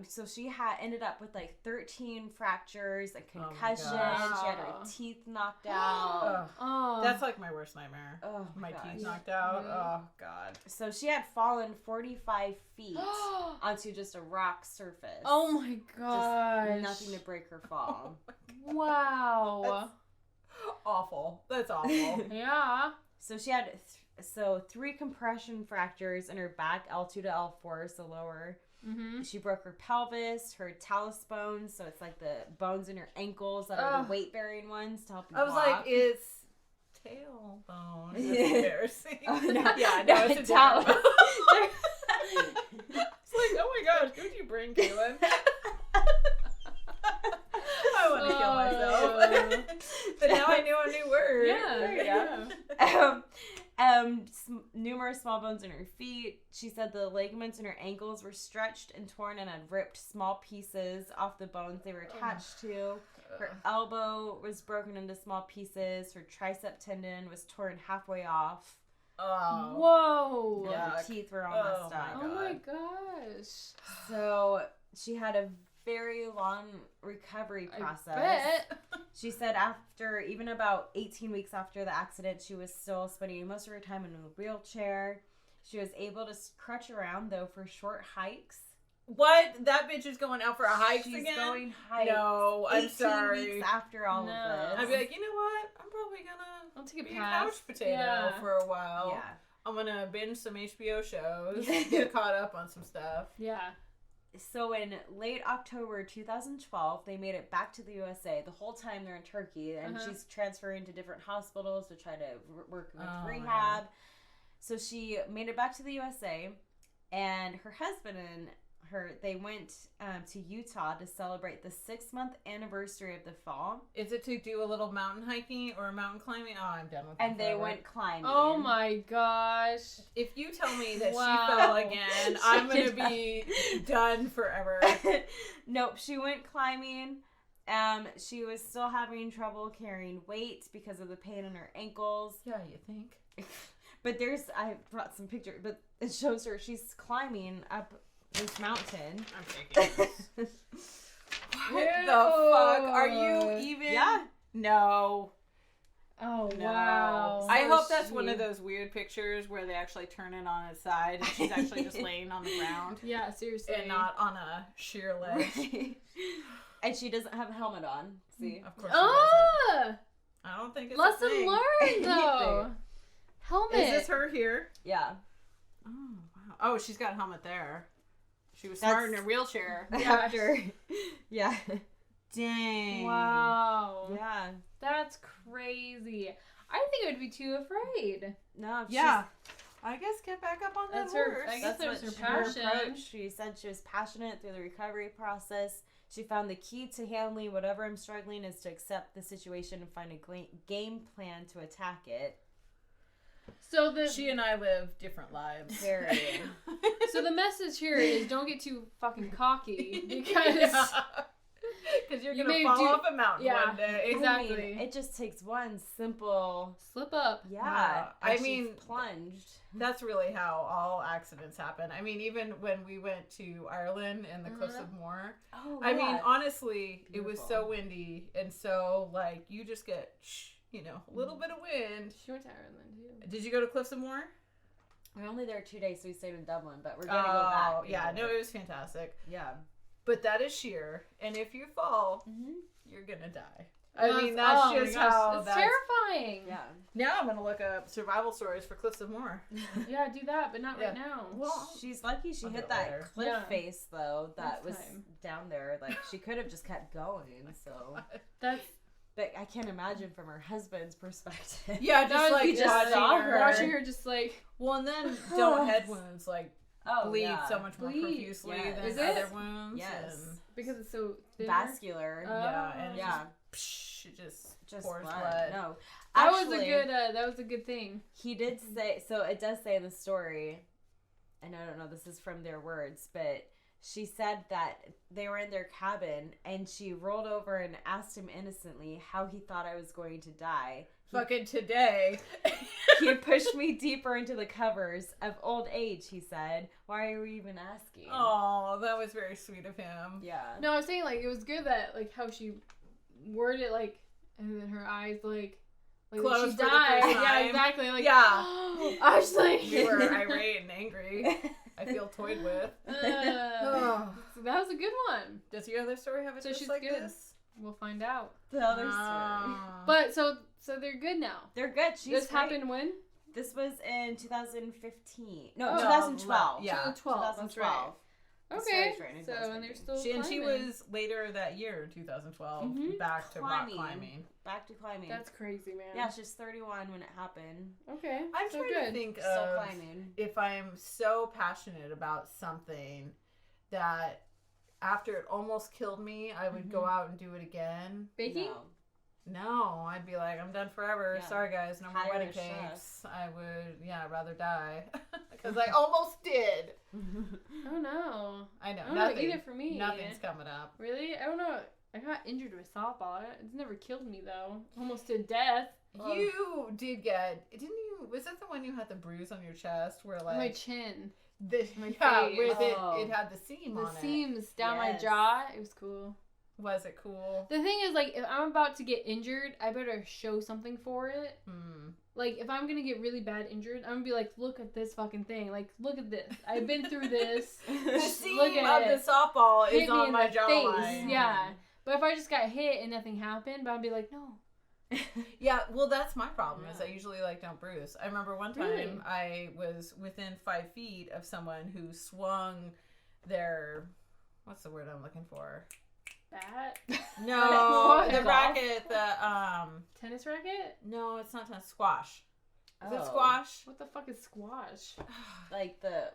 so she ended up with like 13 fractures, a concussion.
gosh.
She had her teeth knocked out.
Oh.
That's like my worst nightmare.
Oh
My
gosh.
teeth knocked out.
Really?
Oh God.
So she had fallen 45 feet onto just a rock surface.
Oh my gosh.
Just nothing to break her fall.
Wow.
Awful. That's awful.
Yeah.
So she had 3 compression fractures in her back, L2 to L4, so lower.
Mm-hmm.
She broke her pelvis, her talus bones, so it's like the bones in her ankles that are the weight-bearing ones to help you
I was
walk.
like, it's tailbone. That's embarrassing.
Oh, no.
Yeah, no, it's a
talus.
talus. It's like, oh my gosh, who'd you bring, Caitlin? I want to kill myself. But now I know a new word.
Yeah.
There you go. Numerous small bones in her feet. She said the ligaments in her ankles were stretched and torn and had ripped small pieces off the bones they were attached to. Her elbow was broken into small pieces. Her tricep tendon was torn halfway off.
Oh.
Whoa.
Yeah, her
Yuck.
teeth were all
Oh
messed
my
up.
Oh my
God.
gosh.
So she had a very long recovery process.
I bet.
She said after, even about 18 weeks after the accident, she was still spending most of her time in a wheelchair. She was able to crutch around, though, for short hikes.
What? That bitch is going out for a hike
She's
again?
going hikes.
No, I'm
18
sorry.
weeks after all
No.
of
I'd
this.
be like, you know what? I'm probably gonna
I'll take a
be a
pass.
couch potato
Yeah.
for a while.
Yeah.
I'm gonna binge some HBO shows, get caught up on some stuff.
Yeah.
So in late October 2012, they made it back to the USA. The whole time they're in Turkey, and she's transferring to different hospitals to try to work with rehab. So she made it back to the USA, and her husband and they went to Utah to celebrate the 6-month anniversary of the fall.
Is it to do a little mountain hiking or mountain climbing? Oh, I'm done with
And they
forever.
went climbing.
Oh my gosh.
If you tell me that
Wow.
she fell again, I'm gonna be done forever.
Nope, she went climbing. She was still having trouble carrying weight because of the pain in her ankles.
Yeah, you think?
But I brought some pictures, but it shows her, she's climbing up this mountain.
I'm taking this. What the fuck? Are you even?
Yeah.
No.
Oh,
No.
wow.
I
So
hope that's one
she-
of those weird pictures where they actually turn it on its side and she's actually just laying on the ground
Yeah, seriously.
and not on a sheer ledge.
And she doesn't have a helmet on. See?
Of course she doesn't.
Ah!
I don't think it's
Lesson
a thing.
learned, though. Helmet.
Is this her here?
Yeah.
Oh, wow. Oh, she's got a helmet there. She was smart in her wheelchair.
After. Yeah.
Dang.
Wow.
Yeah.
That's crazy. I think I would be too afraid.
No,
Yeah. I guess get back up on that
That's her-
horse.
I guess
That's
there's
what
her
her
passion.
approach. She said she was passionate through the recovery process. She found the key to handling whatever I'm struggling is to accept the situation and find a game plan to attack it.
So the
She and I live different lives.
Very.
so the message here is don't get too fucking cocky because
Because you're
You
going to
may
fall
do-
off a mountain
yeah.
one day.
Exactly.
I mean, it just takes one simple.
slip up.
Yeah.
I
and she
mean,
plunged.
That's really how all accidents happen. I mean, even when we went to Ireland and the Cliffs of Moher,
Oh,
I mean, honestly, it was
Beautiful.
so windy. And so, like, you just get, a little bit of wind.
She went to Ireland too.
Did you go to Cliffs of Moher?
we were only there 2 days, so we stayed in Dublin, but we're gonna go back.
Yeah. No, it was fantastic.
Yeah.
But that is sheer, and if you fall, you're gonna die. I
That's-
mean, that's
oh my
just
gosh,
how
it's
that's...
terrifying.
Yeah.
Now I'm gonna look up survival stories for Cliffs of Moher.
Yeah, do that, but not right
Yeah.
now.
Well,
She's lucky she
I'll do
hit
it
that
later.
cliff
Yeah.
face though. That
Next
was
time.
down there. Like she could have just kept going. So,
That's
but I can't imagine from her husband's perspective.
yeah,
that
just
would
like
be just
watching her.
watching her just like
Well, and then don't head wounds like bleed
yeah.
so much more
Bleed.
profusely
Yes.
than
Is it?
other wounds.
Yes.
And,
because it's so thinner.
Vascular.
yeah, and
yeah.
it just
Just
pours
blood.
blood.
No.
That
Actually,
was a good thing.
he did say, so it does say in the story, and I don't know, this is from their words, but she said that they were in their cabin and she rolled over and asked him innocently how he thought I was going to die.
Fucking today.
He had pushed me deeper into the covers of old age, he said. Why are you even asking?
Oh, that was very sweet of him.
Yeah.
No, I was saying like it was good that like how she worded it like, and then her eyes like
Closed
she
for the
died.
first
Yeah,
time.
exactly. Like
Yeah.
I was like,
You were irate and angry. I feel toyed with. Oh.
So that was a good one.
Does your other story have a
So
twist
she's
like
good.
this?
We'll find out.
The other story.
Ah.
But so they're good now.
They're good. She's
This
great.
happened when?
This was in 2015. No,
Oh.
2012.
Yeah.
2012. That's
2012. The
Okay.
story's right in
So and
2015.
they're still
And she
climbing.
was later that year, 2012,
Mhm.
back to rock
Climbing.
climbing.
Back to climbing.
That's crazy, man.
Yeah, she's 31 when it happened.
Okay.
I'm
so
trying
good.
to think
Still
of
climbing.
if I'm so passionate about something that after it almost killed me, I would go out and do it again.
Baking?
No.
No, I'd be like, I'm done forever.
Yeah.
Sorry, guys, no more
Hire
wedding
a chef.
cakes. I would, rather die. Because I almost did.
Oh no.
I know,
I don't know
nothing.
either for me.
Nothing's coming up.
Really? I don't know. I got injured with softball. It's never killed me though. Almost to death.
You did get, didn't you, was that the one you had the bruise on your chest where like,
My chin.
my
face.
with
Oh.
it had the seam
The
on it.
seams down my
Yes.
jaw. It was cool.
Was it cool?
The thing is, like, if I'm about to get injured, I better show something for it. Like, if I'm gonna get really bad injured, I'm gonna be like, look at this fucking thing. Like, look at this. I've been through this.
The seam
Look at
of
it.
the softball
Hit
is
me
on
in
my
the
jawline.
face. Yeah. But if I just got hit and nothing happened, but I'd be like, no.
Yeah, well, that's my problem. Is
Yeah.
I usually like don't bruise. I remember one time
Really?
I was within 5 feet of someone who swung their, what's the word I'm looking for?
Bat?
No,
What?
the
Golf?
racket. The
Tennis racket?
no, it's not tennis. Squash. Is it
Oh.
squash?
What the fuck is squash?
Like the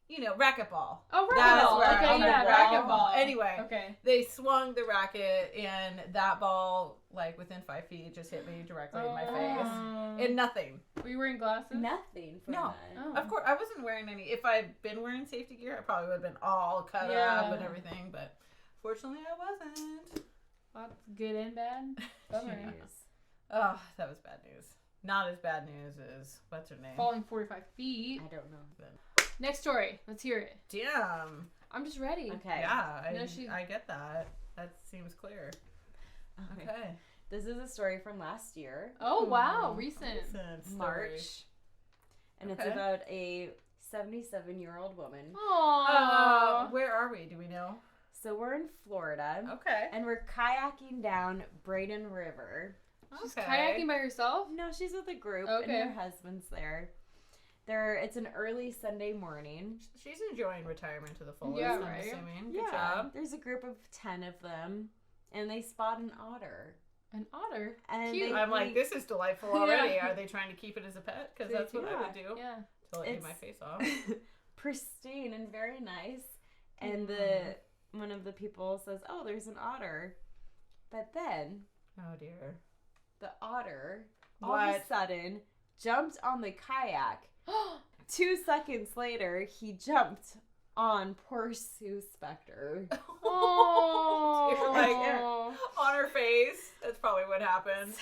You know, racquetball.
Oh,
That's
racquetball.
where
Okay,
on the
yeah,
racquetball.
racquetball.
Anyway,
Okay.
they swung the racket, and that ball, like within 5 feet, just hit me directly in my face, and nothing.
Were you wearing glasses?
nothing for
No.
that.
Oh.
Of course, I wasn't wearing any. If I'd been wearing safety gear, I probably would have been all cut
Yeah.
up and everything. But fortunately, I wasn't.
That's good and bad. Bummer.
Jeez.
Oh, that was bad news. Not as bad news as what's her name?
Falling 45 feet.
I don't know.
Next story. Let's hear it.
Damn.
I'm just ready.
Okay.
Yeah,
No, she-
I get that. That seems clear. Okay.
This is a story from last year,
Oh, wow. Recent.
Recent story.
March. And it's
Okay.
about a 77-year-old woman.
Aww.
Where are we? Do we know?
So we're in Florida.
Okay.
And we're kayaking down Braden River.
She's
okay.
kayaking by herself?
No, she's with a group,
Okay.
and her husband's there. It's an early Sunday morning.
She's enjoying retirement to the fullest.
Yeah,
I'm
right.
assuming. Good job.
There's a group of 10 of them, and they spot an otter.
An otter.
And
Cute.
I'm like, this is delightful already.
Yeah.
Are they trying to keep it as a pet? Because
They
that's what I
do.
would do.
Yeah.
Till it ate
It's-
my face off.
pristine and very nice. And one of the people says, "Oh, there's an otter," but then
Oh dear.
the otter all of a
What?
sudden jumped on the kayak. 2 seconds later, he jumped on poor Sue Spector.
Oh.
You're like, on her face. That's probably what happened.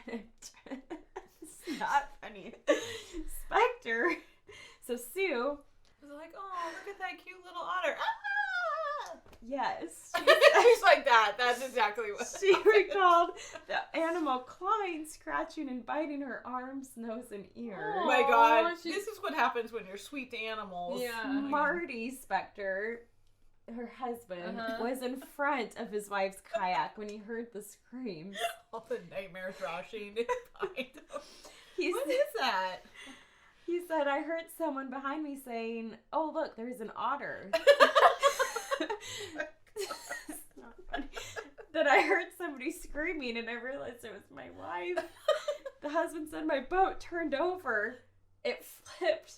It's not funny. Spector. So Sue,
I was like, oh, look at that cute little otter. Ah!
yes,
She's like that. That's exactly what
she recalled the animal clawing, scratching, and biting her arms, nose, and ear.
Oh my god.
Aw, she's-
This is what happens when you're sweet to animals.
Yeah.
Marty Spector her husband, was in front of his wife's kayak when he heard the screams.
All the nightmare thrashing behind him.
What
is that?
He said, I heard someone behind me saying, oh, look, there's an otter. It's not funny. Then I heard somebody screaming, and I realized it was my wife. The husband said my boat turned over. It flipped.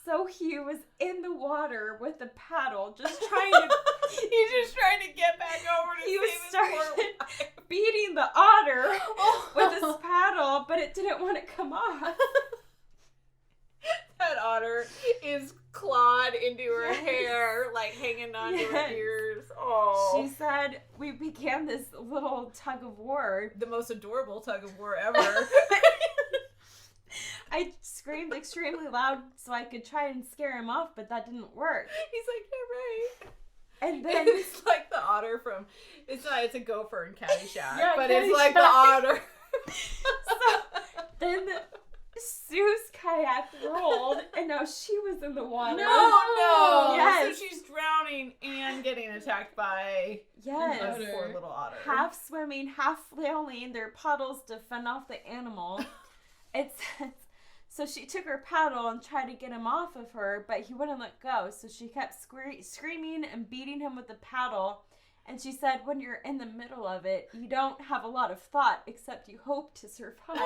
So he was in the water with a paddle, just trying to...
He's just trying to get back over to
He was
save his poor
started
wife.
beating the otter with his paddle, but it didn't want to come off.
That otter is clawed into her hair, like hanging onto her ears. Oh.
She said, we began this little tug of war.
The most adorable tug of war ever.
I screamed extremely loud so I could try and scare him off, but that didn't work.
He's like, yeah, right.
And then
it's like the otter from, it's a gopher in Caddyshack,
Yeah,
but
Caddyshack.
it's like the otter.
so then Sue's kayak rolled, and now she was in the water.
No.
Yes.
So she's drowning and getting attacked by
Yes.
a poor little otter.
Half swimming, half flailing their paddles to fend off the animal. So she took her paddle and tried to get him off of her, but he wouldn't let go. So she kept screaming and beating him with the paddle. And she said, when you're in the middle of it, you don't have a lot of thought, except you hope to survive.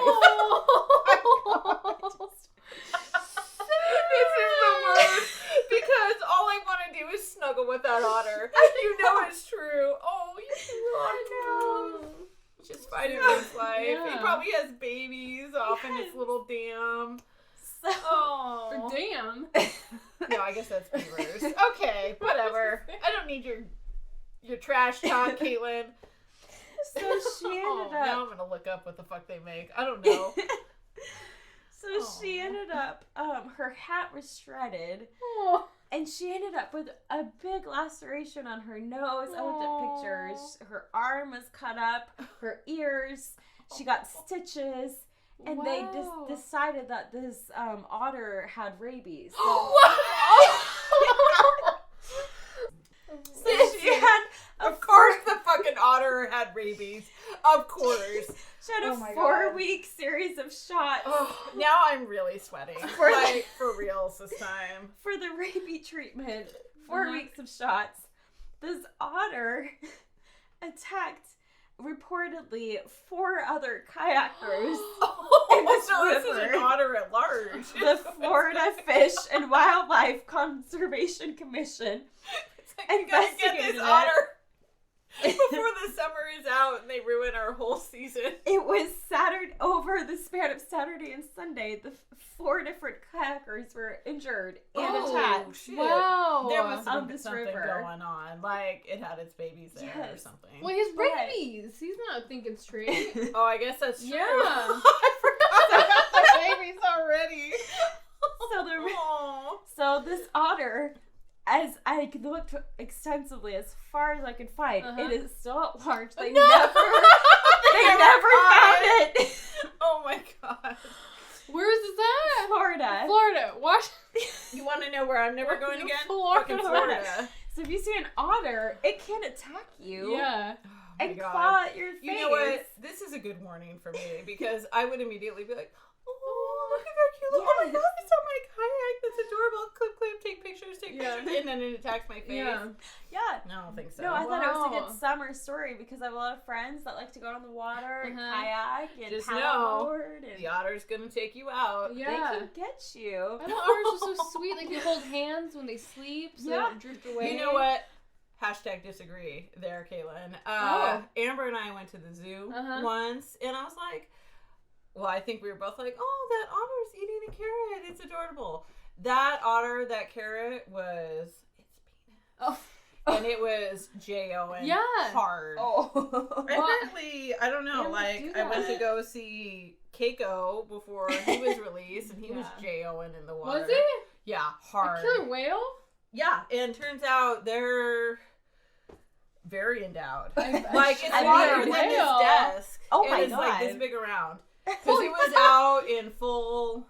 This is the worst, because all I want to do is snuggle with that otter. You know it's true. Oh, you know. Just fighting for his life.
Yeah.
He probably has babies off in his little dam.
So,
Oh.
Damn.
No, I guess that's beavers. Okay, whatever. I don't need your trash talk, Caitlin.
so she ended
Now
up...
I'm gonna look up what the fuck they make. I don't know.
So she ended up, her hat was shredded,
Oh.
and she ended up with a big laceration on her nose. I looked at pictures. Her arm was cut up, her ears, she got stitches, and they
Wow.
decided that this otter had rabies. So, so she had
Of course the fucking otter had rabies. Of course.
She had
Oh
a
my
4-week series of shots
Oh, now I'm really sweating.
For-
Like, for reals this time.
for the rabies treatment. 4 weeks of shots. This otter attacked reportedly 4 other kayakers. In this
So this is
river.
an otter at large.
The Florida Fish and Wildlife Conservation Commission
It's like, you gotta get
investigated
this
it.
otter before the summer is out and they ruin our whole season.
It was Saturday, over the span of Saturday and Sunday, the 4 different kayakers were injured and attacked.
Shit.
Wow.
There was
On this
something
river.
going on. Like, it had its babies there or
Yes.
something.
Well, his
Right.
rabies. He's not thinking straight.
Oh, I guess that's true.
Yeah.
I forgot about the babies already.
So the
Aw.
So this otter, as I looked extensively as far as I could find, it is still at large. They
No!
never found it.
Oh my god.
Where is this at?
Florida.
Florida. What?
You want to know where I'm never going again?
Florida.
Fucking Florida.
So if you see an otter, it can attack you
Yeah.
Oh my
and
god.
claw at your face.
You know what? This is a good warning for me because I would immediately be like, oh, look at that cute little, oh my
Yes.
god, it's on my kayak. That's adorable. Clip, clip, take pictures,
Yeah.
and then it attacks my face.
Yeah.
Yeah.
I don't think so.
No, I thought it was a
Wow.
good summer story because I have a lot of friends that like to go on the water and
Uh-huh.
kayak and
Just know,
paddleboard. And
the otter's gonna take you out.
they
Yeah.
can get you.
I know otters are so sweet. Like, they hold hands when they sleep, so they
Yeah.
don't drift away.
You know what? Hashtag disagree there, Caitlin. Amber and I went to the zoo once, and I was like, well, I think we were both like, oh, that otter's eating a carrot. It's adorable. That otter, that carrot was its penis.
Oh.
And it was J-O-N
Yeah.
hard.
Oh.
Apparently, I don't know,
They would
like,
do
I went
that.
to go see Keiko before he was released, and he was
Yeah.
J-O-N in the water.
Was it?
Yeah,
A
hard.
killer whale?
Yeah, and turns out they're very endowed.
I
Like, it's
I
longer
didn't
than this
know.
desk.
Oh
and
my
it's like this
God.
big around. Because it was out in full...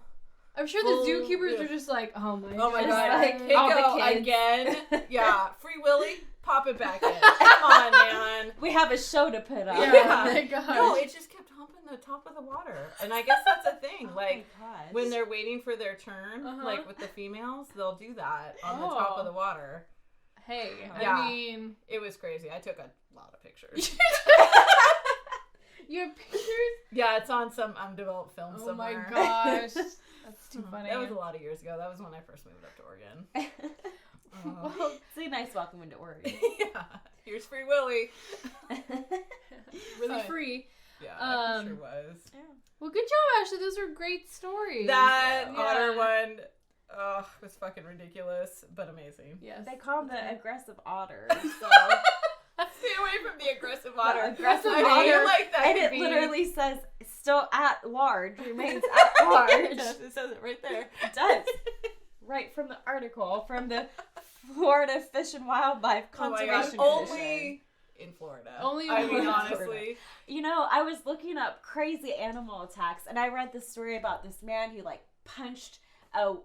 I'm sure the
Full-
zookeepers
yeah.
are just like, oh my
Oh my
god.
god,
like, all the
Keiko
kids.
again. Yeah, Free Willy. pop it back in. Come on, man.
We have a show to put on.
Yeah. Oh my gosh.
No, it just kept humping the top of the water. And I guess that's a thing. Like,
my gosh.
when they're waiting for their turn, like with the females, they'll do that on the top of the water.
Hey,
Yeah.
I mean...
It was crazy. I took a lot of pictures.
You have pictures?
Yeah, it's on some undeveloped film somewhere.
Oh my gosh. That's too funny.
That was a lot of years ago. That was when I first moved up to Oregon.
Well,
it's a nice welcome into Oregon.
Yeah. Here's Free Willy.
really free.
Yeah, it sure was.
Yeah.
Well, good job, Ashley. Those are great stories.
That
Yeah.
Otter one was fucking ridiculous, but amazing.
Yes.
They call him the aggressive otter. So
Stay away from the aggressive otter.
aggressive
I
otter.
feel like that
And
could
it
be...
literally says, still at large, remains at large.
Yes, it says it right there.
It does. Right from the article, from the Florida Fish and Wildlife
Oh my
Conservation
gosh,
Commission.
only in Florida.
Only in
I mean,
Florida.
honestly.
You know, I was looking up crazy animal attacks, and I read this story about this man who, like, punched a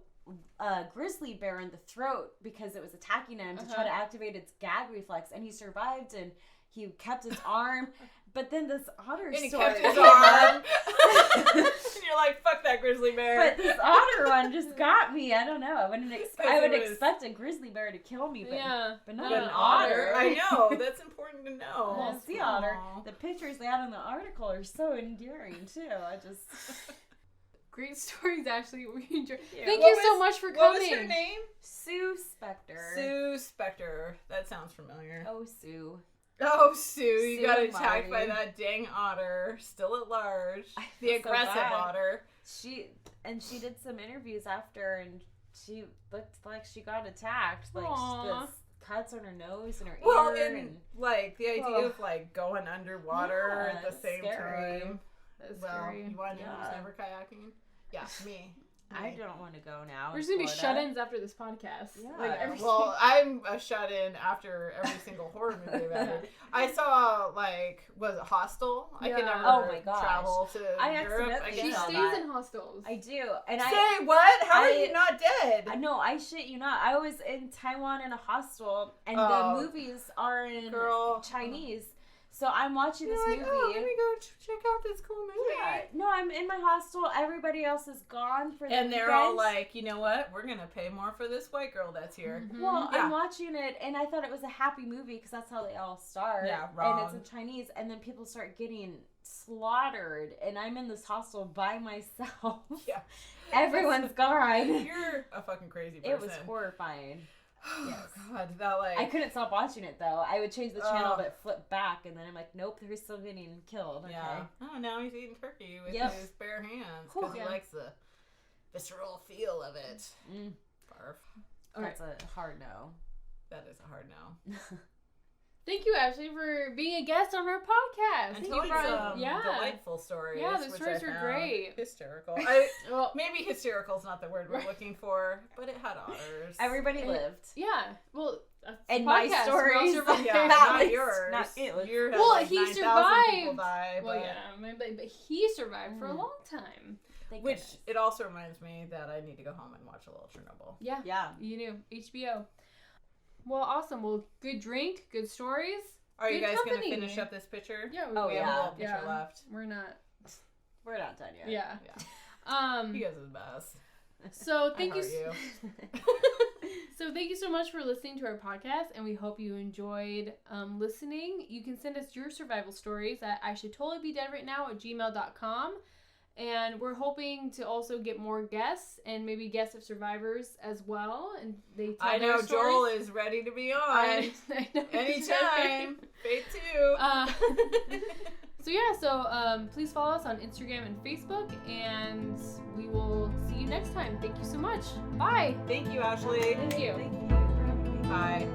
grizzly bear in the throat because it was attacking him to try to activate its gag reflex, and he survived, and he kept his arm. But then this otter
And he
story
kept his
came
arm.
up.
And you're like, fuck that grizzly bear.
But this otter one just got me. I don't know. I would
it was-
expect a grizzly bear to kill me, but,
Yeah.
but not
But
an otter.
I know. That's important to know.
Well, sea otter.
Aw.
The pictures they had in the article are so endearing too. I just
Great stories, Ashley. We enjoy.
Yeah.
Thank
What
you so
was-
much for
What
coming.
was her name?
Sue Spector.
Sue Spector. That sounds familiar.
Oh, Sue.
Oh, Sue, you
Sue
got
and
attacked by
Marty.
that dang otter, still at large.
I
The
feel so
aggressive
bad.
otter.
She did some interviews after, and she looked like she got attacked. Like
Aw.
this cuts on her nose and her
Well,
ear.
and like the idea
Oh.
of like going underwater
Yeah,
at the
it's
same
scary.
time.
That's
Well,
scary.
you want to know who's
Yeah.
never kayaking? Yeah, me.
I don't want to go now.
We're
in
just gonna be
Florida.
shut-ins after this podcast.
Yeah.
Like every
Well, I'm a shut-in after every single horror movie I've ever. I saw was it Hostel? I
Yeah.
can never
Oh my gosh.
travel to
I
Europe
accidentally
again.
She
saw
stays
that.
in hostels.
I do, and
Say what? How are
I-
you not dead?
No, I shit you not. I was in Taiwan in a hostel, and
Oh.
the movies are in
Girl.
Chinese. So I'm watching
You're
this
like,
movie.
oh, let me go check out this cool movie.
Yeah. No, I'm in my hostel. Everybody else is gone for the
And they're all
weekend.
like, you know what? We're gonna pay more for this white girl that's here.
Mhm.
Well,
Yeah.
I'm watching it, and I thought it was a happy movie because that's how they all start.
Yeah,
And
wrong.
it's in Chinese, and then people start getting slaughtered, and I'm in this hostel by myself.
Yeah.
Everyone's gone.
You're a fucking crazy person.
It was horrifying.
Oh
Yes.
God, that like.
I couldn't stop watching it though. I would change the channel,
Oh.
but flip back, and then I'm like, nope, they're still getting killed. Okay.
Yeah. Oh, now he's eating turkey with
Yep.
his bare hands because he
Yeah.
likes the visceral feel of it.
Mm,
Barf.
that's a hard no.
That is a hard no.
Thank you, Ashley, for being a guest on our podcast.
And
Thank
telling
you for
some
yeah.
delightful stories.
Yeah, the
which
stories
I
were
found
great.
Hysterical.
Well,
Maybe hysterical is not the word we're looking for, but it had otters.
Everybody
And-
lived.
yeah. Well, that's the
And my
podcast. We all
stories.
survived.
Yeah,
That
not
was
yours.
not it.
Yours had
Well,
like
he
9,000 people
survived.
die,
Well,
but-
yeah, but he survived for a
Mm.
long time.
Thank
Which
goodness.
it also reminds me that I need to go home and watch a little Chernobyl.
Yeah.
Yeah.
You knew. HBO. Well, awesome. Well, good drink, good stories.
Are you
Good
guys
company.
gonna finish up this picture?
Yeah,
Oh,
We have a
yeah.
little picture left.
We're not.
We're not done yet.
Yeah.
Yeah. You guys are the best.
So
I
thank you.
heart
So thank you so much for listening to our podcast, and we hope you enjoyed listening. You can send us your survival stories at ishouldtotallybedeadrightnow@gmail.com. And we're hoping to also get more guests and maybe guests of survivors as well. And they tell
I
their
know
stories.
Joel is ready to be on.
I know.
Anytime. Fate 2.
So yeah, please follow us on Instagram and Facebook, and we will see you next time. Thank you so much. Bye.
Thank you, Ashley.
Thank you.
Thank you for having me.
Bye.